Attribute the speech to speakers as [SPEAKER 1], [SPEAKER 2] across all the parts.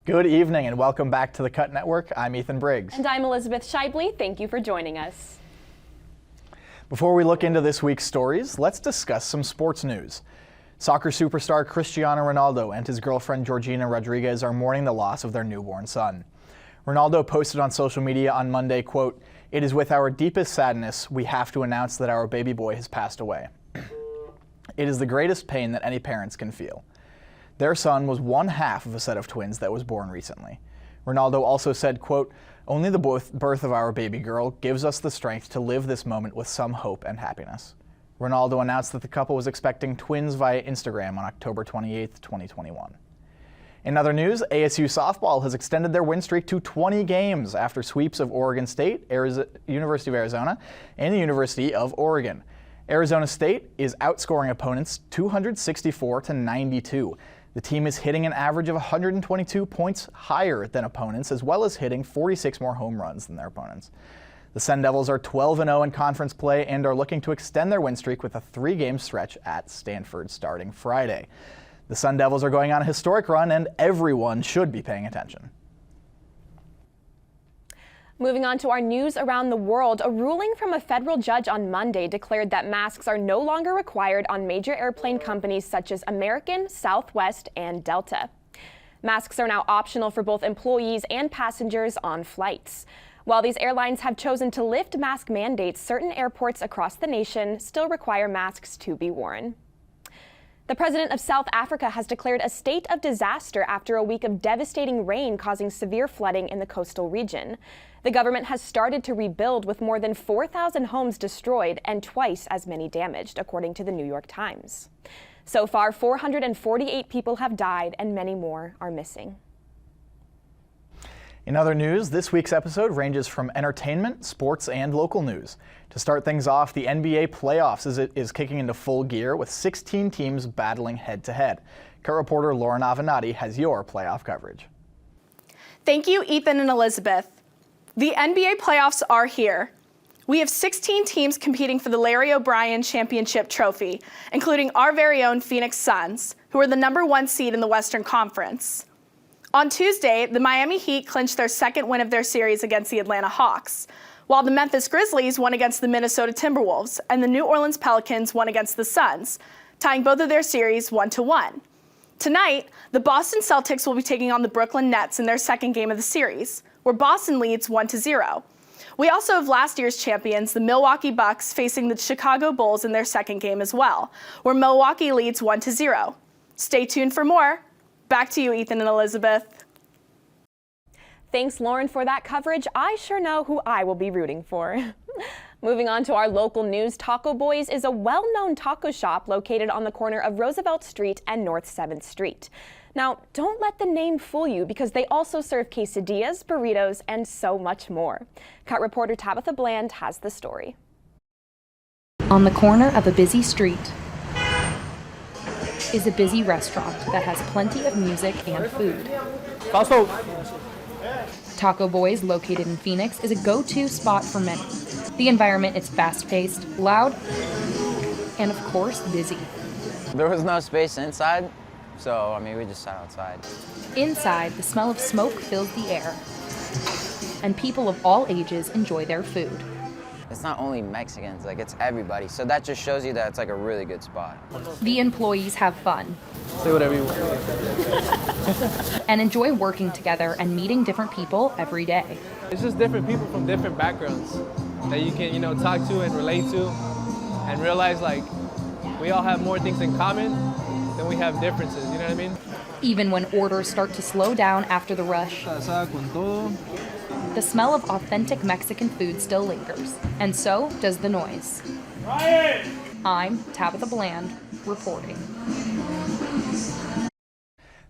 [SPEAKER 1] Good evening and welcome back to the Cut Network. I'm Ethan Briggs.
[SPEAKER 2] And I'm Elizabeth Shively. Thank you for joining us.
[SPEAKER 1] Before we look into this week's stories, let's discuss some sports news. Soccer superstar Cristiano Ronaldo and his girlfriend Georgina Rodriguez are mourning the loss of their newborn son. Ronaldo posted on social media on Monday, quote, "It is with our deepest sadness we have to announce that our baby boy has passed away. It is the greatest pain that any parents can feel." Their son was one half of a set of twins that was born recently. Ronaldo also said, quote, "Only the birth of our baby girl gives us the strength to live this moment with some hope and happiness." Ronaldo announced that the couple was expecting twins via Instagram on October 28, 2021. In other news, ASU softball has extended their win streak to 20 games after sweeps of Oregon State, University of Arizona, and the University of Oregon. Arizona State is outscoring opponents 264 to 92. The team is hitting an average of 122 points higher than opponents, as well as hitting 46 more home runs than their opponents. The Sun Devils are 12-0 in conference play and are looking to extend their win streak with a 3-game stretch at Stanford starting Friday. The Sun Devils are going on a historic run, and everyone should be paying attention.
[SPEAKER 2] Moving on to our news around the world, a ruling from a federal judge on Monday declared that masks are no longer required on major airplane companies such as American, Southwest, and Delta. Masks are now optional for both employees and passengers on flights. While these airlines have chosen to lift mask mandates, certain airports across the nation still require masks to be worn. The president of South Africa has declared a state of disaster after a week of devastating rain causing severe flooding in the coastal region. The government has started to rebuild with more than 4,000 homes destroyed and twice as many damaged, according to the New York Times. So far, 448 people have died and many more are missing.
[SPEAKER 1] In other news, this week's episode ranges from entertainment, sports, and local news. To start things off, the NBA playoffs is kicking into full gear with 16 teams battling head-to-head. Cut reporter Lauren Avenatti has your playoff coverage.
[SPEAKER 3] Thank you, Ethan and Elizabeth. The NBA playoffs are here. We have 16 teams competing for the Larry O'Brien Championship Trophy, including our very own Phoenix Suns, who are the #1 seed in the Western Conference. On Tuesday, the Miami Heat clinched their second win of their series against the Atlanta Hawks, while the Memphis Grizzlies won against the Minnesota Timberwolves and the New Orleans Pelicans won against the Suns, tying both of their series 1-1. Tonight, the Boston Celtics will be taking on the Brooklyn Nets in their second game of the series, where Boston leads 1-0. We also have last year's champions, the Milwaukee Bucks, facing the Chicago Bulls in their second game as well, where Milwaukee leads 1-0. Stay tuned for more. Back to you, Ethan and Elizabeth.
[SPEAKER 2] Thanks, Lauren, for that coverage. I sure know who I will be rooting for. Moving on to our local news, Taco Boys is a well-known taco shop located on the corner of Roosevelt Street and North 7th Street. Now, don't let the name fool you because they also serve quesadillas, burritos, and so much more. Cut reporter Tabitha Bland has the story.
[SPEAKER 4] On the corner of a busy street is a busy restaurant that has plenty of music and food. Taco Boys, located in Phoenix, is a go-to spot for many. The environment is fast-paced, loud, and of course, busy.
[SPEAKER 5] There was no space inside, so we just sat outside.
[SPEAKER 4] Inside, the smell of smoke fills the air, and people of all ages enjoy their food.
[SPEAKER 5] It's not only Mexicans, it's everybody, so that just shows you that it's a really good spot.
[SPEAKER 4] The employees have fun.
[SPEAKER 6] Say whatever you want.
[SPEAKER 4] And enjoy working together and meeting different people every day.
[SPEAKER 6] It's just different people from different backgrounds that you can, talk to and relate to and realize we all have more things in common than we have differences, you know what I mean?
[SPEAKER 4] Even when orders start to slow down after the rush, the smell of authentic Mexican food still lingers, and so does the noise. Ryan! I'm Tabitha Bland, reporting.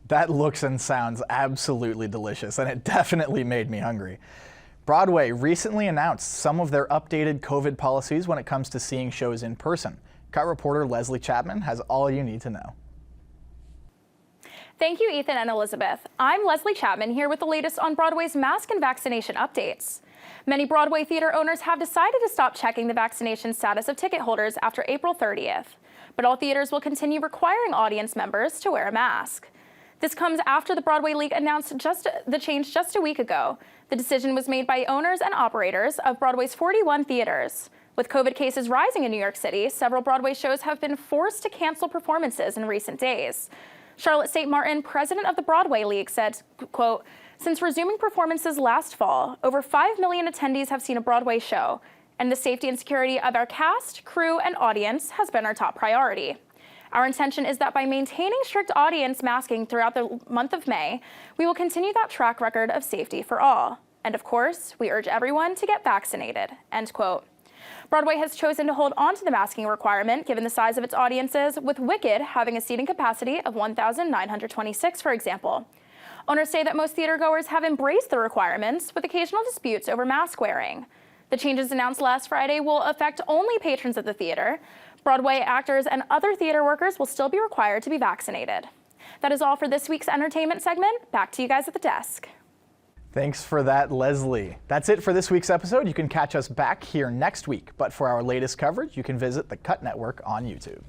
[SPEAKER 1] That looks and sounds absolutely delicious, and it definitely made me hungry. Broadway recently announced some of their updated COVID policies when it comes to seeing shows in person. Cut reporter Leslie Chapman has all you need to know.
[SPEAKER 7] Thank you, Ethan and Elizabeth. I'm Leslie Chapman here with the latest on Broadway's mask and vaccination updates. Many Broadway theater owners have decided to stop checking the vaccination status of ticket holders after April 30th. But all theaters will continue requiring audience members to wear a mask. This comes after the Broadway League announced the change just a week ago. The decision was made by owners and operators of Broadway's 41 theaters. With COVID cases rising in New York City, several Broadway shows have been forced to cancel performances in recent days. Charlotte St. Martin, president of the Broadway League, said, quote, "Since resuming performances last fall, over 5 million attendees have seen a Broadway show, and the safety and security of our cast, crew, and audience has been our top priority. Our intention is that by maintaining strict audience masking throughout the month of May, we will continue that track record of safety for all. And of course, we urge everyone to get vaccinated," end quote. Broadway has chosen to hold on to the masking requirement given the size of its audiences, with Wicked having a seating capacity of 1,926, for example. Owners say that most theatergoers have embraced the requirements, with occasional disputes over mask wearing. The changes announced last Friday will affect only patrons of the theater. Broadway actors and other theater workers will still be required to be vaccinated. That is all for this week's entertainment segment. Back to you guys at the desk.
[SPEAKER 1] Thanks for that, Leslie. That's it for this week's episode. You can catch us back here next week, but for our latest coverage, you can visit the Cut Network on YouTube.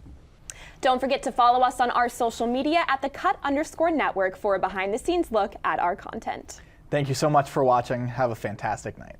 [SPEAKER 2] Don't forget to follow us on our social media at @the_cut_network for a behind-the-scenes look at our content.
[SPEAKER 1] Thank you so much for watching. Have a fantastic night.